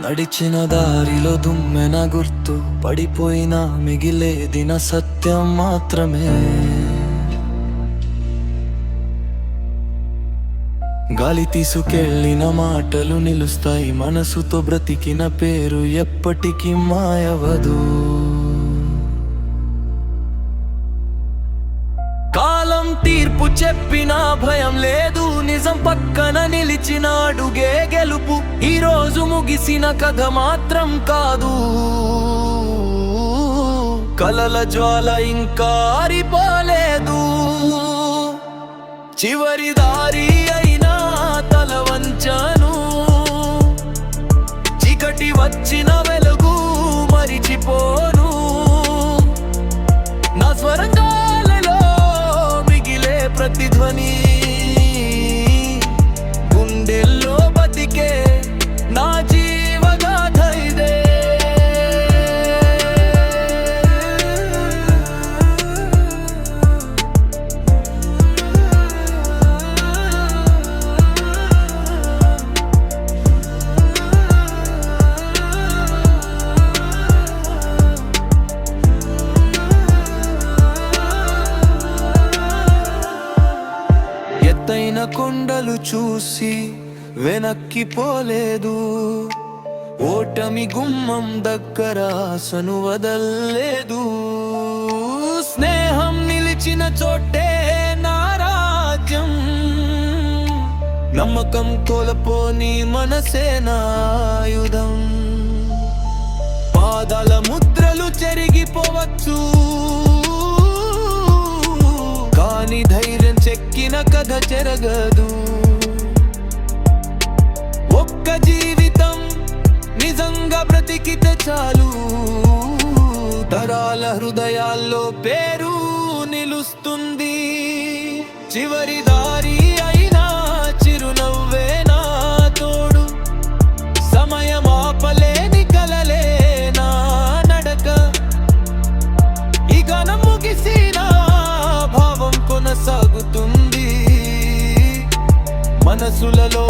నడిచిన దారిలో దుమ్మెన గుర్తు పడిపోయినా మిగిలేది నా సత్యం మాత్రమే. గాలి తీసుకెళ్ళిన మాటలు నిలుస్తాయి, మనసుతో బ్రతికిన పేరు ఎప్పటికీ మాయవదు. కాలం తీర్పు చెప్పినా భయం లేదు, నిజం పక్కన నిలిచిన అడుగే గెలుపు. ఈ రోజు ముగిసిన కథ మాత్రం కాదు, కలల జ్వాల ఇంకా ఆరిపోలేదు. చివరి దారి అయినా తల వంచాను, చీకటి వచ్చిన వెలుగు మరిచిపోను. నా స్వరంగాలలో మిగిలే ప్రతిధ్వని, గుండెల్లో బతికే నా జీవగాథ ఇదే. ఎత్తైన కొండలు చూసి వెనక్కి పోలేదు, ఓటమి గుమ్మం దగ్గర ఆశను వదల్లేదు. స్నేహం నిలిచిన చోటే నా రాజ్యం, నమ్మకం కోల్పోని మనసే నా ఆయుధం. పాదాల ముద్రలు చెరిగిపోవచ్చు, కానీ ధైర్యం చెక్కిన కథ చెరగదు. ఒక్క జీవితం నిజంగా బ్రతికితే చాలు, తరాల హృదయాల్లో పేరు నిలుస్తుంది. చివరి దారి అయినా చిరునవ్వే నా తోడు, సమయం ఆపలేని కలలే నా నడక. ఈ గానం ముగిసిన భావం కొనసాగుతుంది, మనసులలో